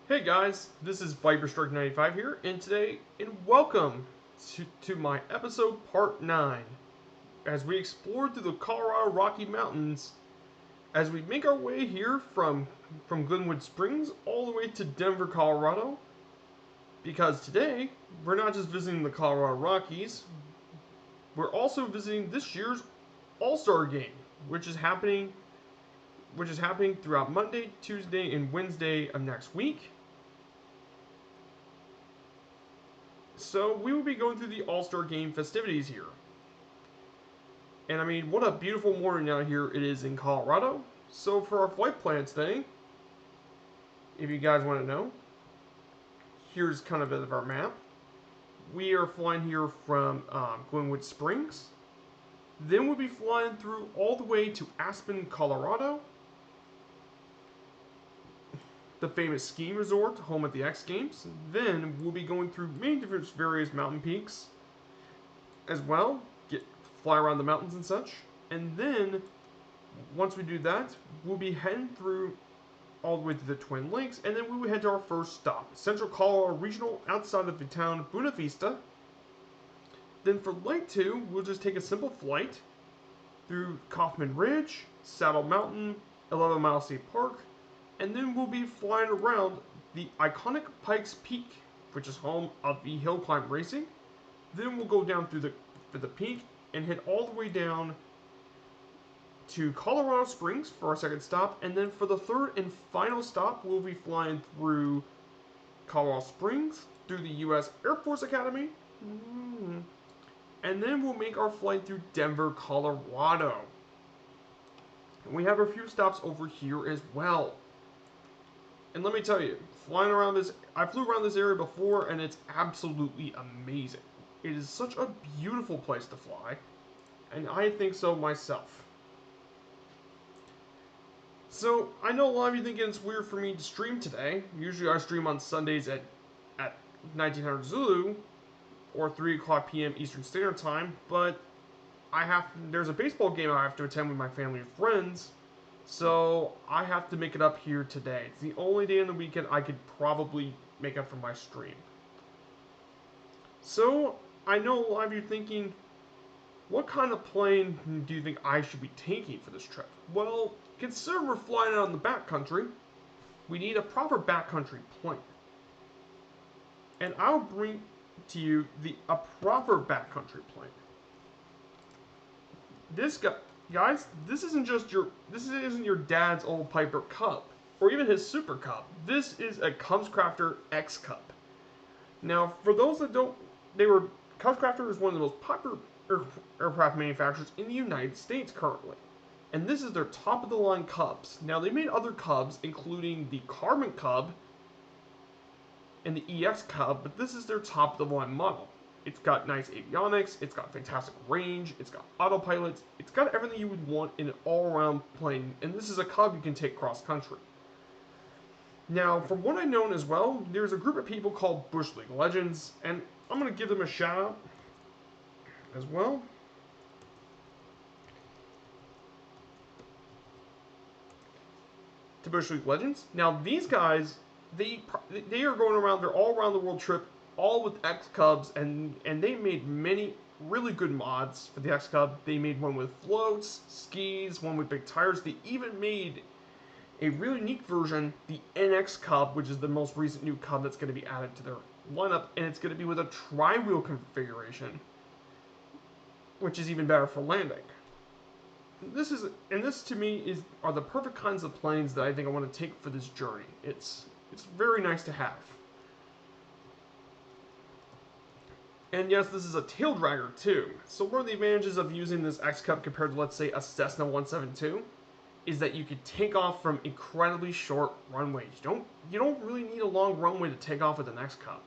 Hey guys, this is Viper Strike 95 here, and welcome to my episode part 9 as we explore through the Colorado Rocky Mountains as we make our way here from Glenwood Springs all the way to Denver, Colorado. Because today, we're not just visiting the Colorado Rockies, we're also visiting this year's All-Star Game, which is happening throughout Monday, Tuesday, and Wednesday of next week. So we will be going through the All-Star Game festivities here. And I mean, what a beautiful morning out here it is in Colorado. So for our flight plan today, if you guys want to know, here's kind of a bit of our map. We are flying here from Glenwood Springs. Then we'll be flying through all the way to Aspen, Colorado, the famous skiing resort, home of the X Games. Then we'll be going through many different various mountain peaks as well, fly around the mountains and such. And then, once we do that, we'll be heading through all the way to the Twin Lakes, and then we will head to our first stop, Central Colorado Regional, outside of the town Buena Vista. Then for leg 2, we'll just take a simple flight through Kaufman Ridge, Saddle Mountain, 11 Mile State Park, and then we'll be flying around the iconic Pikes Peak, which is home of the hill climb racing. Then we'll go down through the peak and head all the way down to Colorado Springs for our second stop, and then for the third and final stop, we'll be flying through Colorado Springs, through the U.S. Air Force Academy, and then we'll make our flight through Denver, Colorado. And we have a few stops over here as well. And let me tell you, I flew around this area before, and it's absolutely amazing. It is such a beautiful place to fly, and I think so myself. So, I know a lot of you think it's weird for me to stream today. Usually I stream on Sundays at 1900 Zulu, or 3 o'clock p.m. Eastern Standard Time, but there's a baseball game I have to attend with my family and friends, so I have to make it up here today. It's the only day in the weekend I could probably make up for my stream. So, I know a lot of you thinking, what kind of plane do you think I should be taking for this trip? Well, consider we're flying out in the backcountry. We need a proper backcountry plane. And I'll bring to you a proper backcountry plane. Guys, this isn't your dad's old Piper Cub, or even his Super Cub. This is a Cubscrafter X Cub. Now, for those that don't, Cubscrafter is one of the most popular aircraft manufacturers in the United States currently. And this is their top of the line Cubs. Now, they made other Cubs, including the Carbon Cub and the EX Cub, but this is their top of the line model. It's got nice avionics, it's got fantastic range, it's got autopilot, it's got everything you would want in an all-around plane, and this is a Cub you can take cross-country. Now, from what I know as well, there's a group of people called Bush League Legends, and I'm going to give them a shout-out as well. To Bush League Legends. Now, these guys, they are going around, they're all around the world trip, all with X Cubs, and they made many really good mods for the X Cub. They made one with floats, skis, one with big tires. They even made a really unique version, the NX Cub, which is the most recent new Cub that's going to be added to their lineup, and it's going to be with a tri-wheel configuration, which is even better for landing. This to me are the perfect kinds of planes that I think I want to take for this journey. It's very nice to have. And yes, this is a tail dragger too. So one of the advantages of using this X Cub compared to, let's say, a Cessna 172 is that you could take off from incredibly short runways. You don't really need a long runway to take off with an X Cub.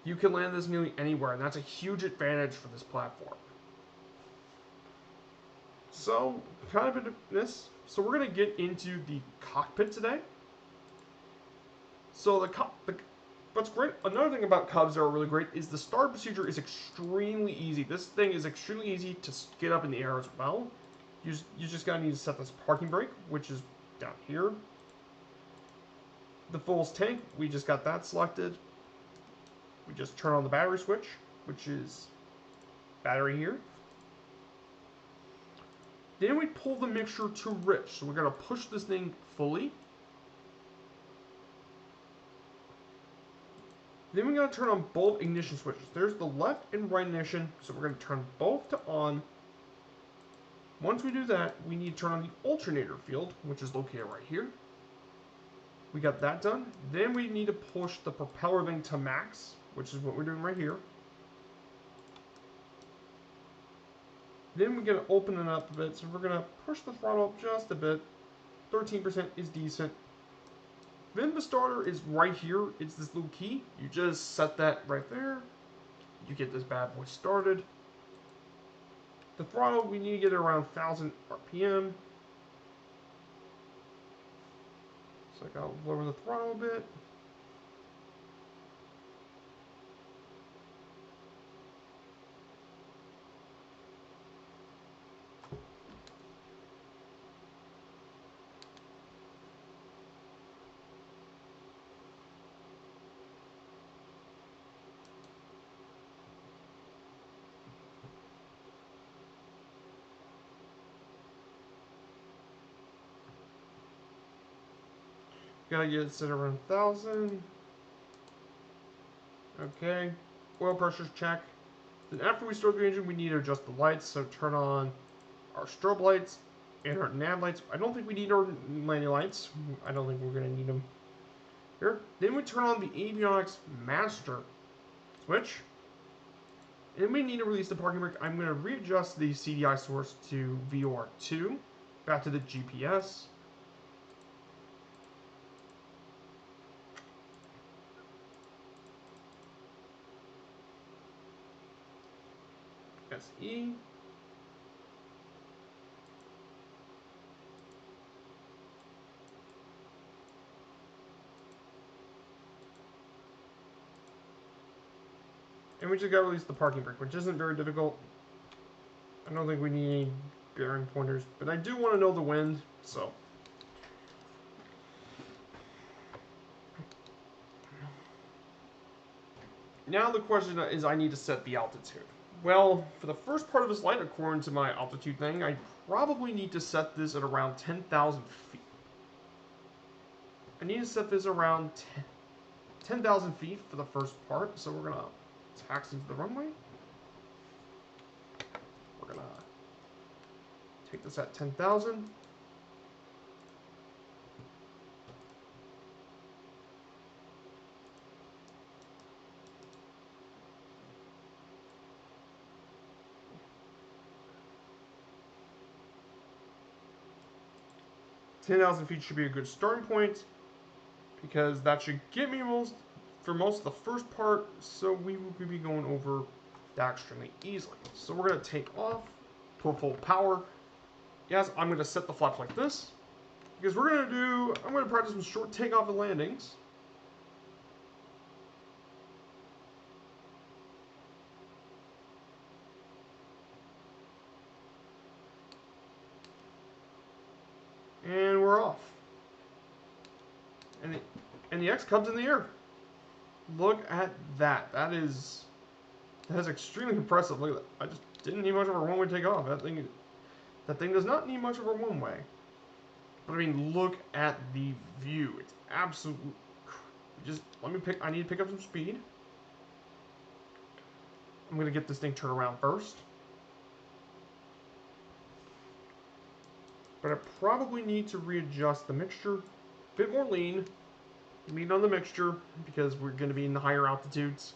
You can land this nearly anywhere, and that's a huge advantage for this platform. So, kind of into this. So we're going to get into the cockpit today. So what's great, another thing about Cubs that are really great is the start procedure is extremely easy. This thing is extremely easy to get up in the air as well. You just gotta need to set this parking brake, which is down here. The fullest tank, we just got that selected. We just turn on the battery switch, which is battery here. Then we pull the mixture to rich. So we're going to push this thing fully. Then we're going to turn on both ignition switches. There's the left and right ignition. So we're going to turn both to on. Once we do that, we need to turn on the alternator field, which is located right here. We got that done. Then we need to push the propeller thing to max, which is what we're doing right here. Then we're going to open it up a bit. So we're going to push the throttle up just a bit. 13% is decent. Then the starter is right here. It's this little key. You just set that right there. You get this bad boy started. The throttle, we need to get it around 1,000 RPM. So I gotta lower the throttle a bit. Gotta get it set around 1,000. Okay. Oil pressure's check. Then after we start the engine, we need to adjust the lights. So turn on our strobe lights and our nav lights. I don't think we need our landing lights. I don't think we're gonna need them here. Then we turn on the avionics master switch. And we need to release the parking brake. I'm gonna readjust the CDI source to VOR2. Back to the GPS. SE. And we just got to release the parking brake, which isn't very difficult. I don't think we need any bearing pointers, but I do want to know the wind, so. Now the question is I need to set the altitude. Well, for the first part of this flight, according to my altitude thing, I probably need to set this at around 10,000 feet. I need to set this around 10,000 feet for the first part, so we're going to taxi into the runway. We're going to take this at 10,000. Feet should be a good starting point because that should get me most of the first part, so we will be going over that extremely easily. So we're going to take off to full power. Yes, I'm going to set the flaps like this because I'm going to practice some short takeoff and landings. And we're off. And the X-Cub's in the air. Look at that. That is extremely impressive. Look at that. I just didn't need much of a one-way takeoff. That thing does not need much of a one-way. But I mean, look at the view. It's absolute. Just I need to pick up some speed. I'm gonna get this thing turned around first. But I probably need to readjust the mixture. A bit more lean on the mixture because we're going to be in the higher altitudes.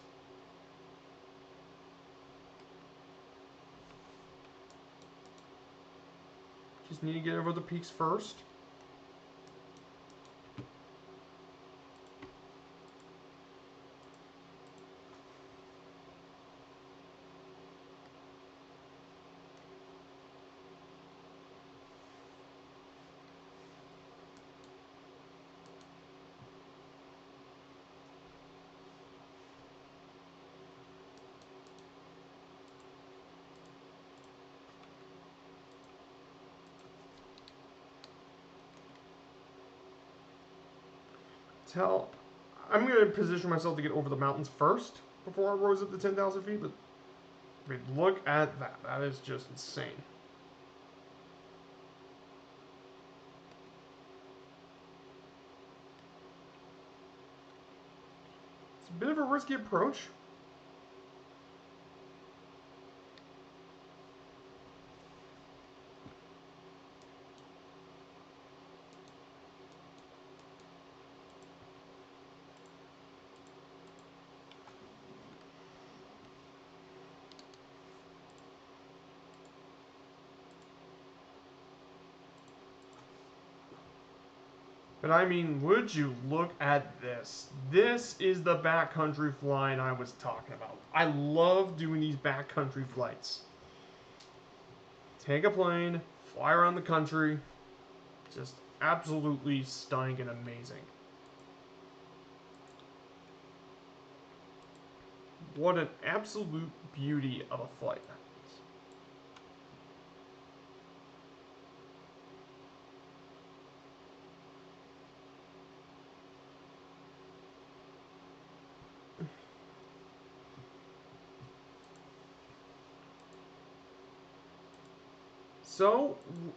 Just need to get over the peaks first. tell. I'm going to position myself to get over the mountains first before I rose up to 10,000 feet, but I mean, look at that. That is just insane. It's a bit of a risky approach. But I mean, would you look at this? This is the backcountry flying I was talking about. I love doing these backcountry flights. Take a plane, fly around the country. Just absolutely stunning and amazing. What an absolute beauty of a flight that is.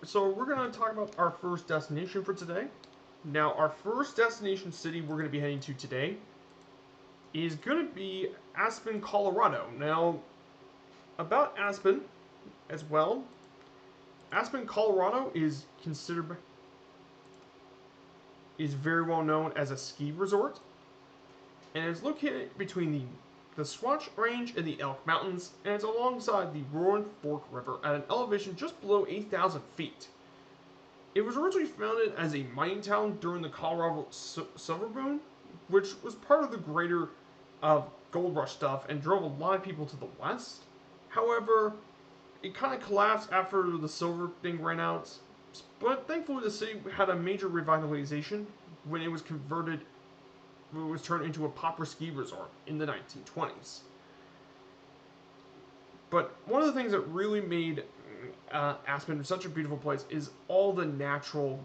So we're going to talk about our first destination for today. Now, our first destination city we're going to be heading to today is going to be Aspen, Colorado. Now, about Aspen as well, Aspen, Colorado is very well known as a ski resort, and is located between the Squatch Range and the Elk Mountains, and it's alongside the Roaring Fork River at an elevation just below 8,000 feet. It was originally founded as a mining town during the Colorado Silver Boom, which was part of the greater gold rush stuff and drove a lot of people to the west. However, it kind of collapsed after the silver thing ran out, but thankfully the city had a major revitalization when it was turned into a popular ski resort in the 1920s. But one of the things that really made Aspen such a beautiful place is all the natural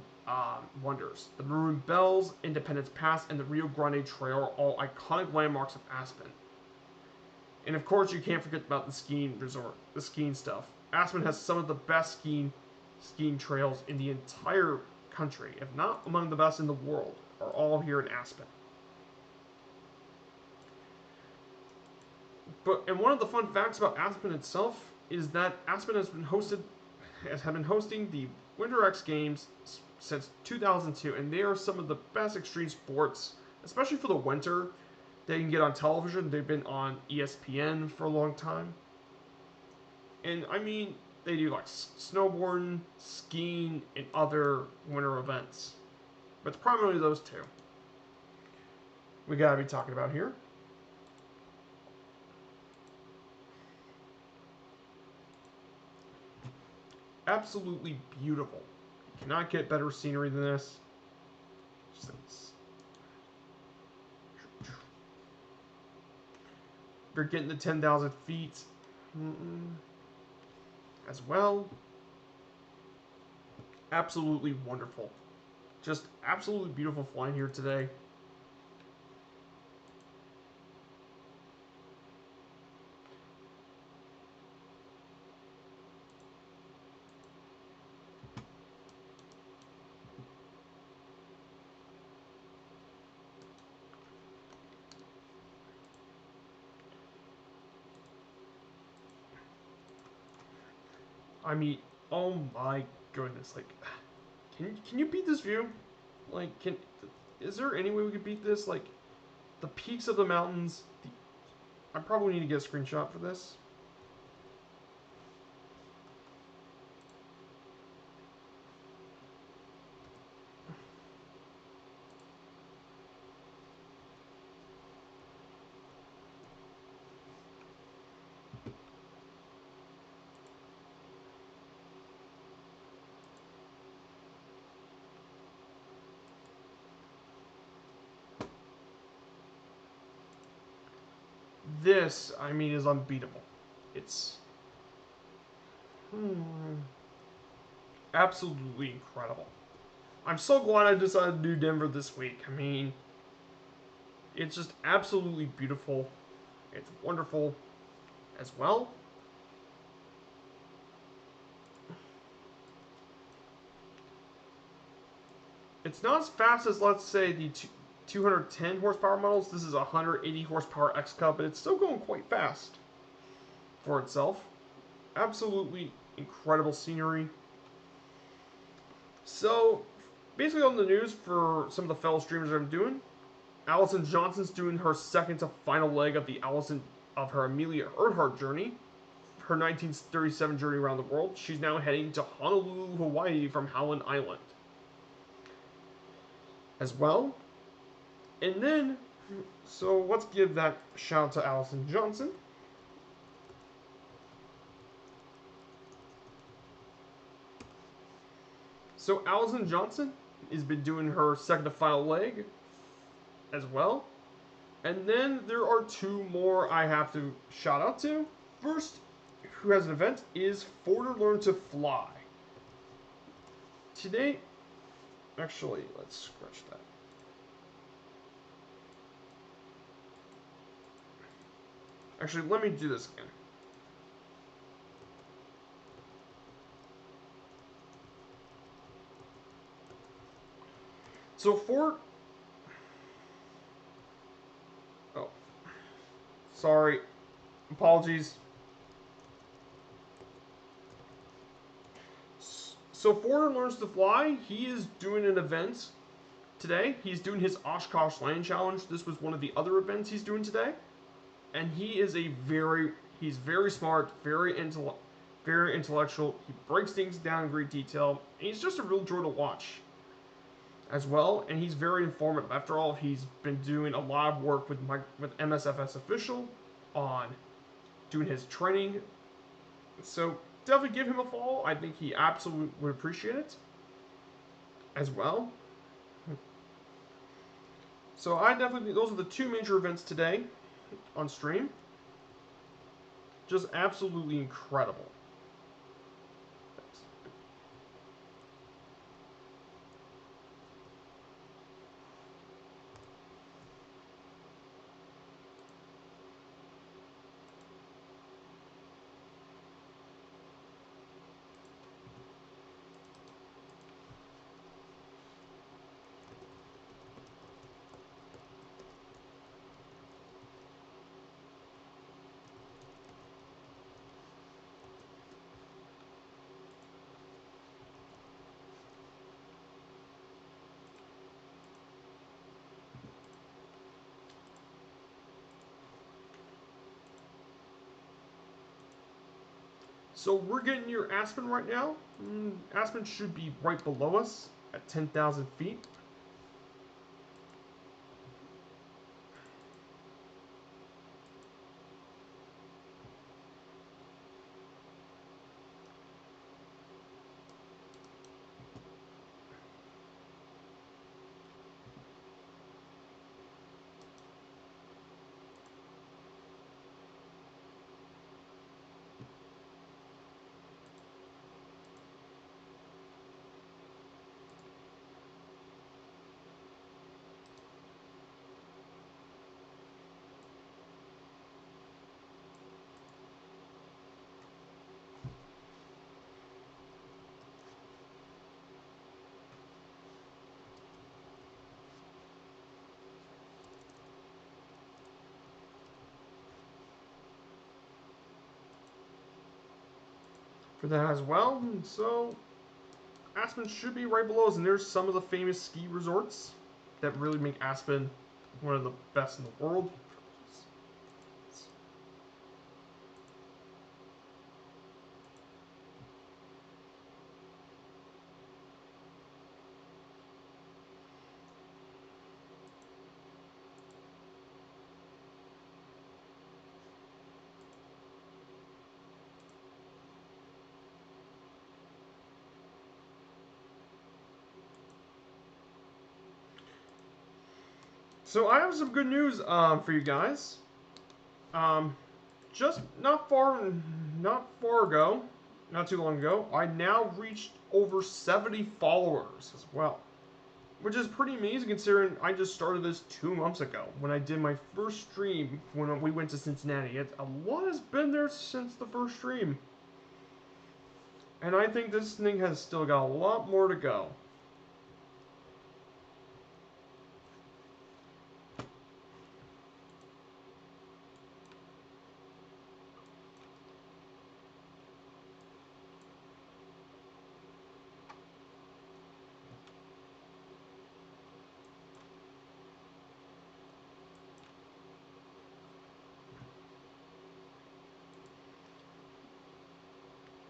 wonders. The Maroon Bells, Independence Pass, and the Rio Grande Trail are all iconic landmarks of Aspen. And of course, you can't forget about the skiing resort, the skiing stuff. Aspen has some of the best skiing trails in the entire country, if not among the best in the world, are all here in Aspen. And one of the fun facts about Aspen itself is that Aspen has been hosting the Winter X Games since 2002, and they are some of the best extreme sports, especially for the winter. They can get on television. They've been on ESPN for a long time. And I mean, they do like snowboarding, skiing, and other winter events. But it's primarily those two we gotta be talking about here. Absolutely beautiful. You cannot get better scenery than this. You're getting the 10,000 feet as well. Absolutely wonderful. Just absolutely beautiful flying here today. I mean, oh my goodness! Like, can you beat this view? Like, is there any way we could beat this? Like, the peaks of the mountains. I probably need to get a screenshot for this. This, I mean, is unbeatable. It's absolutely incredible. I'm so glad I decided to do Denver this week. I mean, It's just absolutely beautiful. It's wonderful as well. It's not as fast as, let's say, the 210 horsepower models. This is a 180 horsepower X Cub, but it's still going quite fast for itself. Absolutely incredible scenery. So, basically on the news for some of the fellow streamers that I'm doing, Allison Johnson's doing her second to final leg of her Amelia Earhart journey, her 1937 journey around the world. She's now heading to Honolulu, Hawaii from Howland Island as well. And then, so let's give that shout out to Allison Johnson. So Allison Johnson has been doing her second to final leg as well. And then there are two more I have to shout out to. First, who has an event, is Forder Learn to Fly. Today, actually, let's scratch that. Actually, let me do this again. So oh, sorry, apologies. So Forder Learns to Fly, he is doing an event today. He's doing his Oshkosh Land Challenge. This was one of the other events he's doing today. And he's very smart, very intellectual. He breaks things down in great detail. And he's just a real joy to watch as well. And he's very informative. After all, he's been doing a lot of work with MSFS Official on doing his training. So definitely give him a follow. I think he absolutely would appreciate it as well. So those are the two major events today on stream. Just absolutely incredible. So we're getting near Aspen right now. Aspen should be right below us at 10,000 feet. For that as well. So Aspen should be right below us, and there's some of the famous ski resorts that really make Aspen one of the best in the world. So I have some good news for you guys. Just not too long ago, I now reached over 70 followers as well. which is pretty amazing considering I just started this 2 months ago when I did my first stream when we went to Cincinnati. A lot has been there since the first stream. And I think this thing has still got a lot more to go.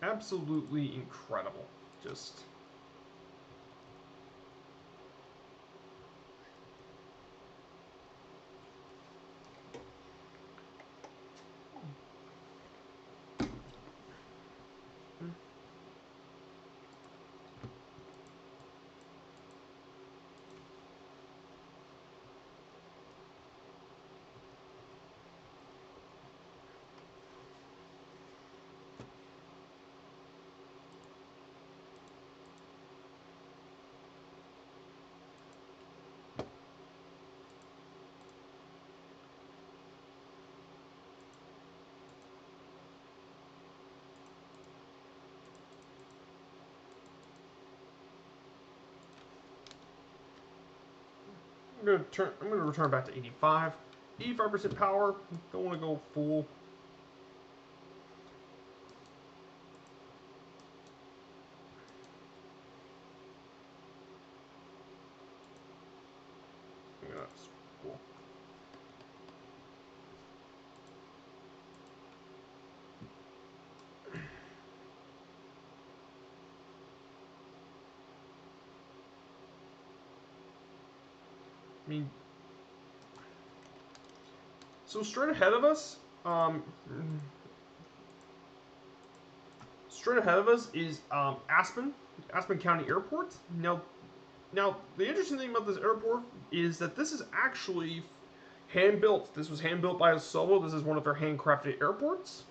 Absolutely incredible. Just... I'm gonna return back to 85. 85% power. Don't want to go full. Yeah, that's cool. I mean, so straight ahead of us, is Aspen County Airport. Now the interesting thing about this airport is that this is actually hand built. This was hand built by Asobo. This is one of their handcrafted airports.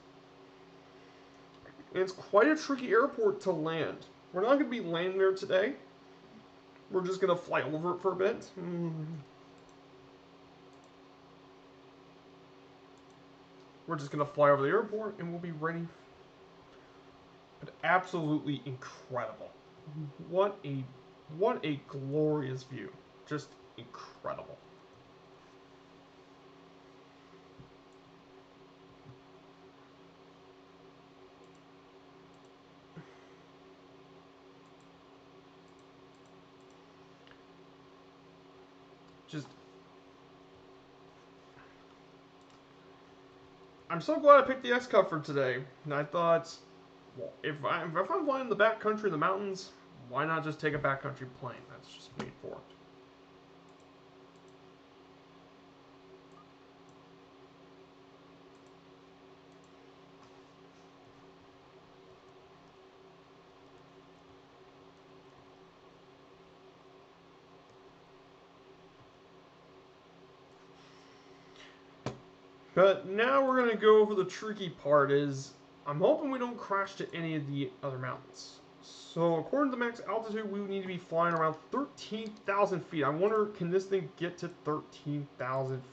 And it's quite a tricky airport to land. We're not going to be landing there today. We're just going to fly over it for a bit. We're just going to fly over the airport and we'll be ready. But absolutely incredible. What a glorious view. Just incredible. Just, I'm so glad I picked the X-Cup for today. And I thought, well, if I'm flying in the backcountry in the mountains, why not just take a backcountry plane? That's just made for it. But now we're going to go over the tricky part is, I'm hoping we don't crash to any of the other mountains. So according to the max altitude, we would need to be flying around 13,000 feet. I wonder, can this thing get to 13,000 feet?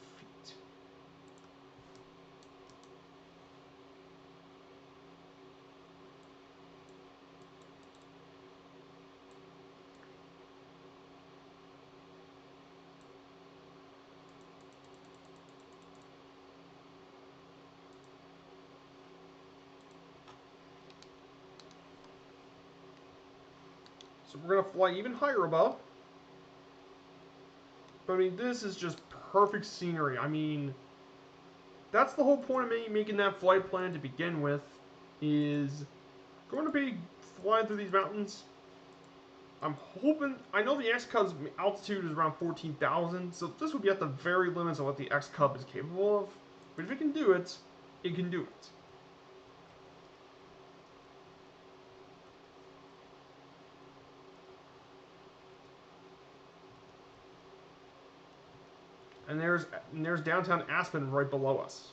So we're going to fly even higher above. But I mean, this is just perfect scenery. I mean, that's the whole point of me making that flight plan to begin with, is going to be flying through these mountains. I'm hoping, I know the X-Cub's altitude is around 14,000, so this would be at the very limits of what the X-Cub is capable of. But if it can do it, it can do it. And there's downtown Aspen right below us.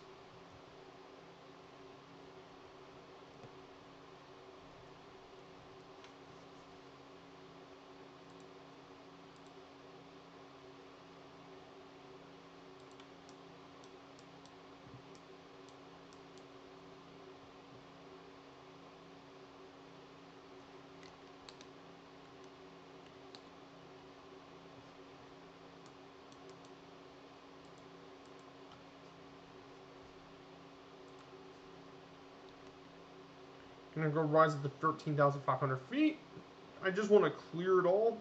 Gonna go rise it to 13,500 feet. I just want to clear it all.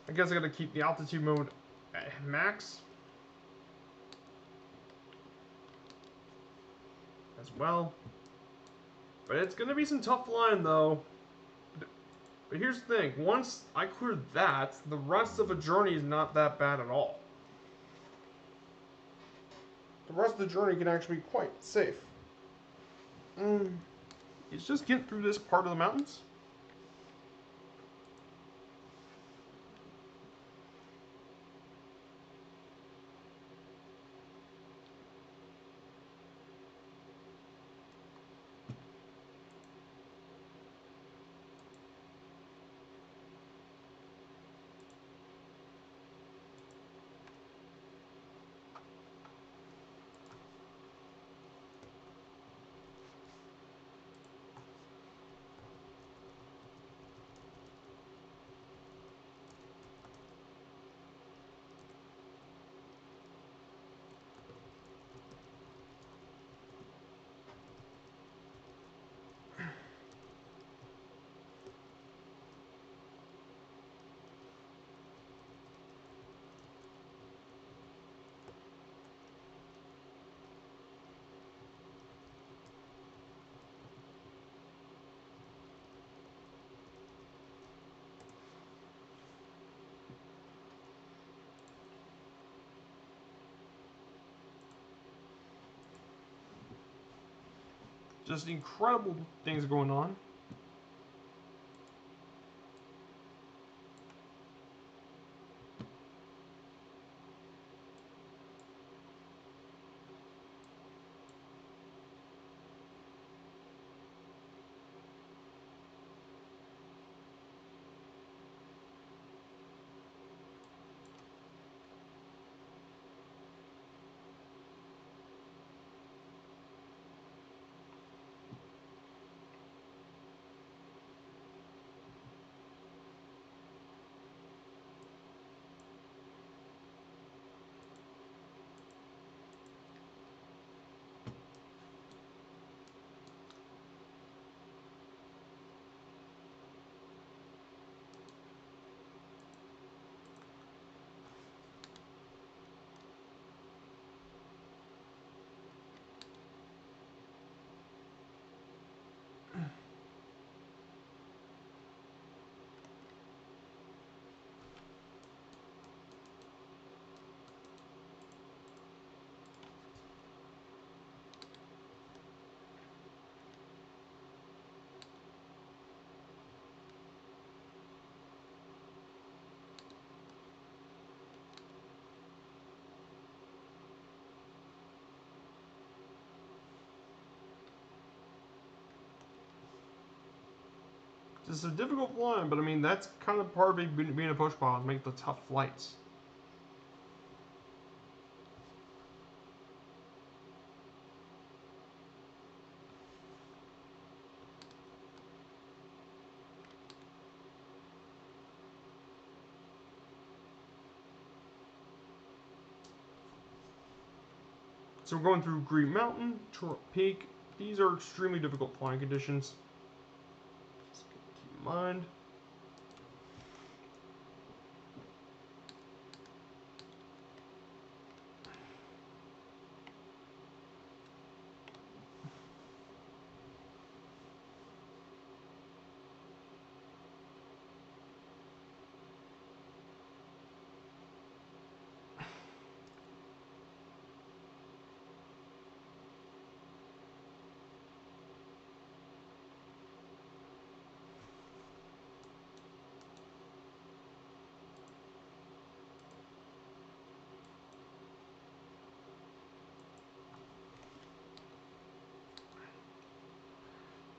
I guess I gotta keep the altitude mode at max as well. But it's gonna be some tough flying though. But here's the thing, once I clear that, the rest of the journey is not that bad at all. The rest of the journey can actually be quite safe. It's just getting through this part of the mountains. Just incredible things going on. It's a difficult flying, but I mean, that's kind of part of being a push pilot, make the tough flights. So we're going through Green Mountain, Turtle Peak. These are extremely difficult flying conditions. Just keep in mind.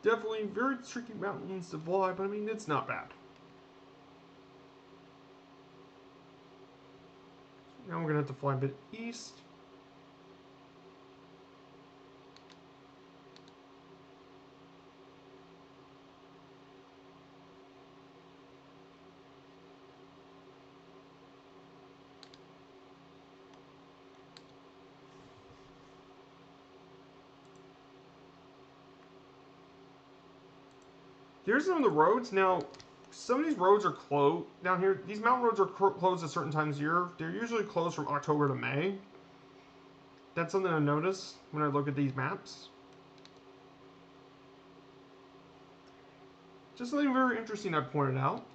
Definitely very tricky mountains to fly, but I mean, it's not bad. Now we're going to have to fly a bit east. Here's some of the roads. Now, some of these roads are closed down here. These mountain roads are closed at certain times of year. They're usually closed from October to May. That's something I notice when I look at these maps. Just something very interesting I pointed out.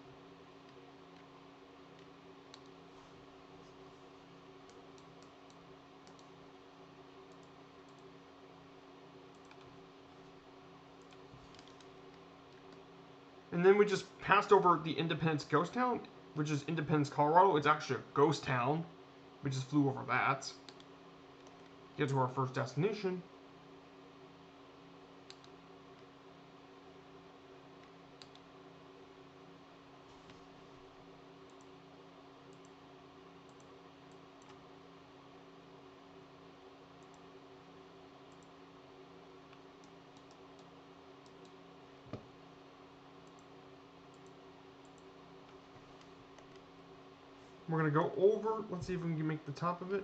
And then we just passed over the Independence Ghost Town, which is Independence, Colorado. It's actually a ghost town. We just flew over that. Get to our first destination. We're going to go over. Let's see if we can make the top of it.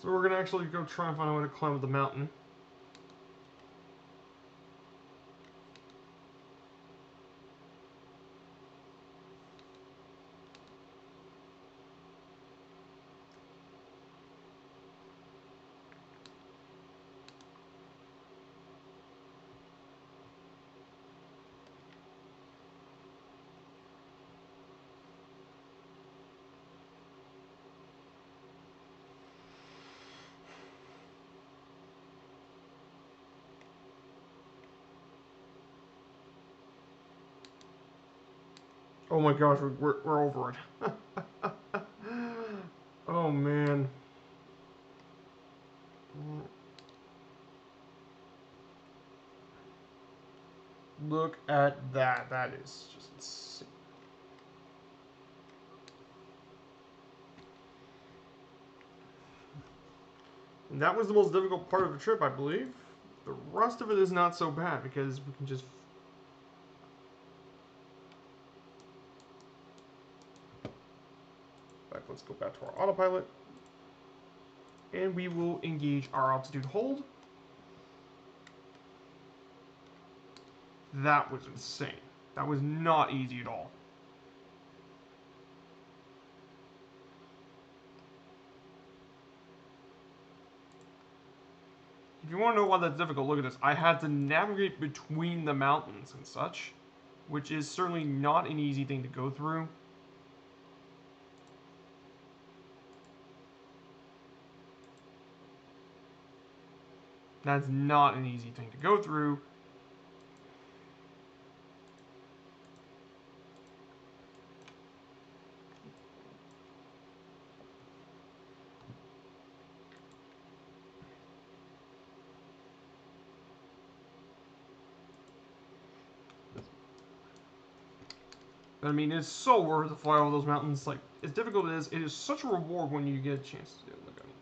So we're going to actually go try and find a way to climb up the mountain. Oh my gosh, we're over it. Oh man. Look at that. That is just insane. And that was the most difficult part of the trip, I believe. The rest of it is not so bad because we can just... Back, let's go back to our autopilot. And we will engage our altitude hold. That was insane. That was not easy at all. If you want to know why that's difficult, look at this. I had to navigate between the mountains and such, which is certainly not an easy thing to go through. That's not an easy thing to go through. I mean, it's so worth it to fly over those mountains. Like, as difficult as it is such a reward when you get a chance to do it. Look, I mean,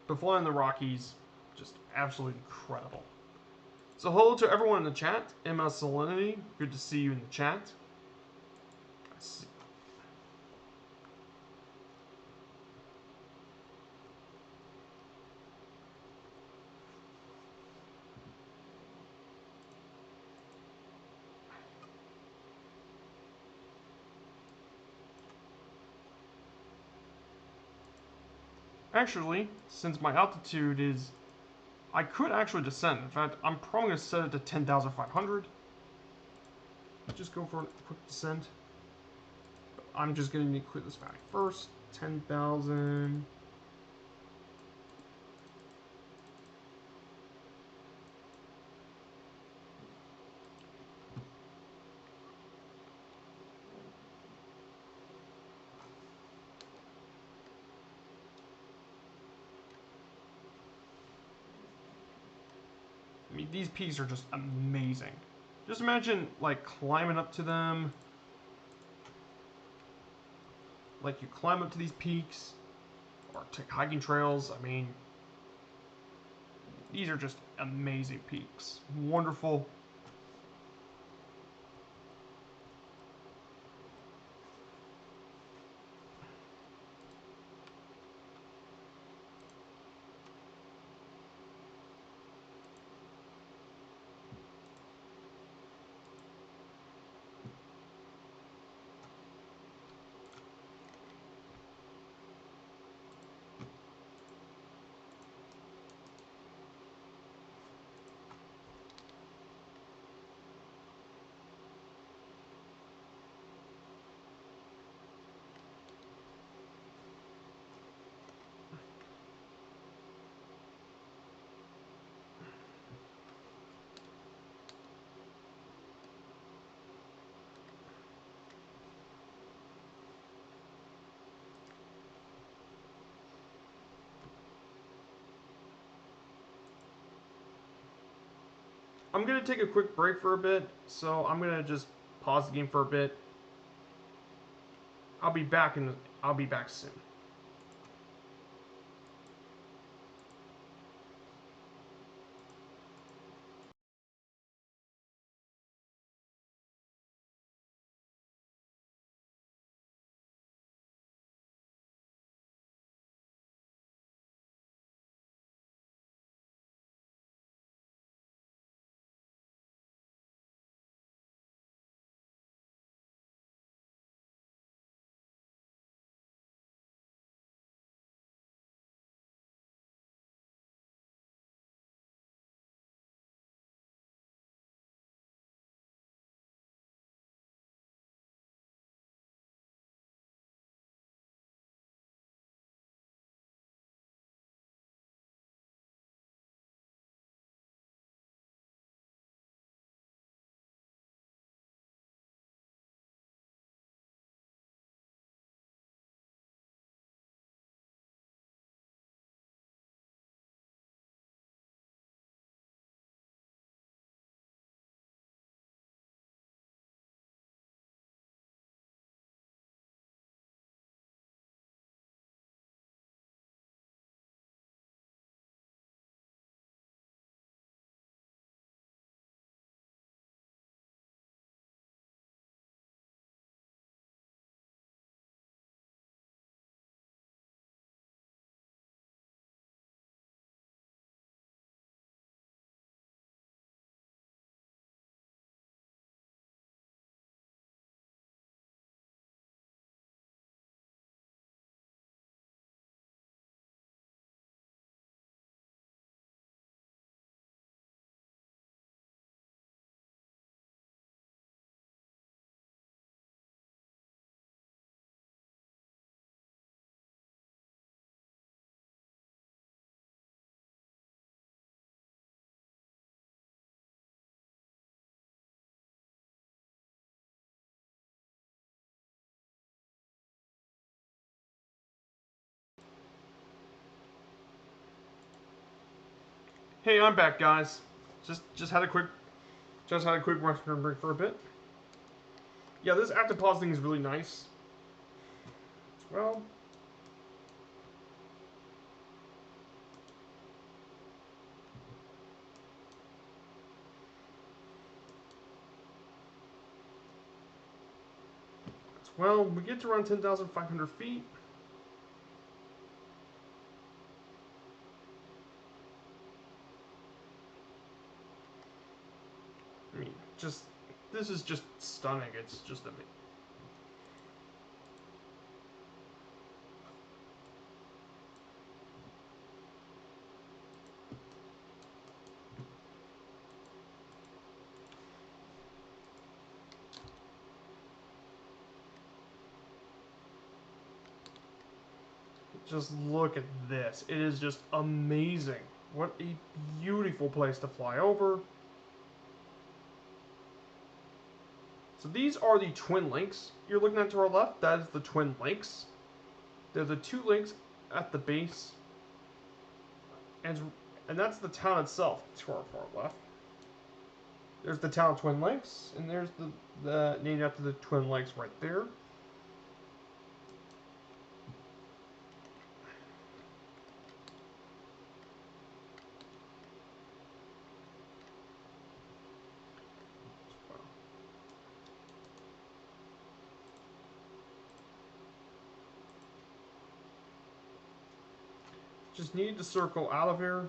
but flying the Rockies, just absolutely incredible. So hello to everyone in the chat. MS Salinity, good to see you in the chat. Actually, since my altitude is, I could actually descend. In fact, I'm probably going to set it to 10,500. Just go for a quick descent. But I'm just going to need to clear this valley first. 10,000. I mean, these peaks are just amazing. Just imagine, like, climbing up to them. Like, you climb up to these peaks, or take hiking trails. I mean, these are just amazing peaks. Wonderful. I'm going to take a quick break for a bit, so I'm going to just pause the game for a bit. I'll be back soon. Hey, I'm back, guys. Just had a quick restroom break for a bit. Yeah, this active pause thing is really nice. Well, well, we get to around 10,500 feet. I mean, this is just stunning. It's just amazing. Just look at this. It is just amazing. What a beautiful place to fly over. So these are the Twin Lakes you're looking at to our left. That is the Twin Lakes. They're the two lakes at the base. And that's the town itself to our far left. There's the town of Twin Lakes, and there's the named after the Twin Lakes right there. Just need to circle out of here.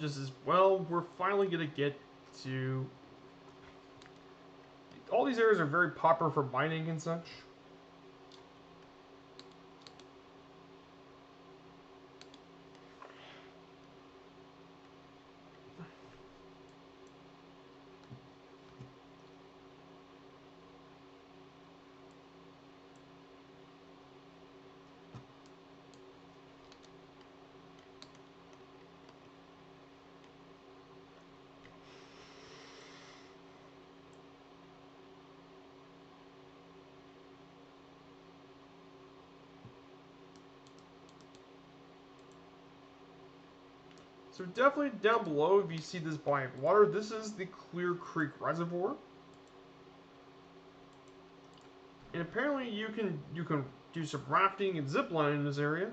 Just as well, we're finally gonna get to. All these areas are very popular for mining and such. So definitely down below, if you see this body of water, this is the Clear Creek Reservoir. And apparently you can do some rafting and ziplining in this area.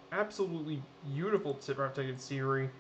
Absolutely beautiful breathtaking scenery.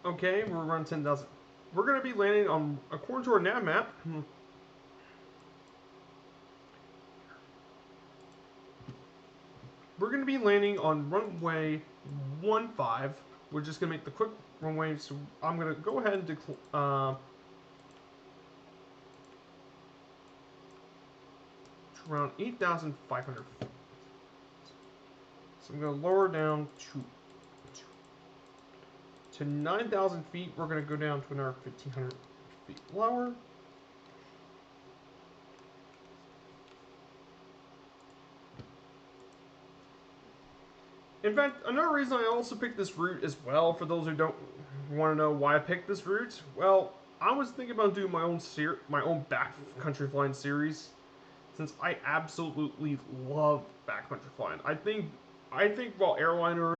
Okay, we're around 10,000. We're going to be landing on, according to our nav map, we're going to be landing on runway 15. We're just going to make the quick runway, so I'm going to go ahead and around 8,500 feet. So I'm going to lower down to 9,000 feet. We're going to go down to another 1,500 feet lower. In fact, another reason I also picked this route as well, for those who don't want to know why I picked this route, well, I was thinking about doing my own backcountry flying series, since I absolutely love backcountry flying. I think while airliners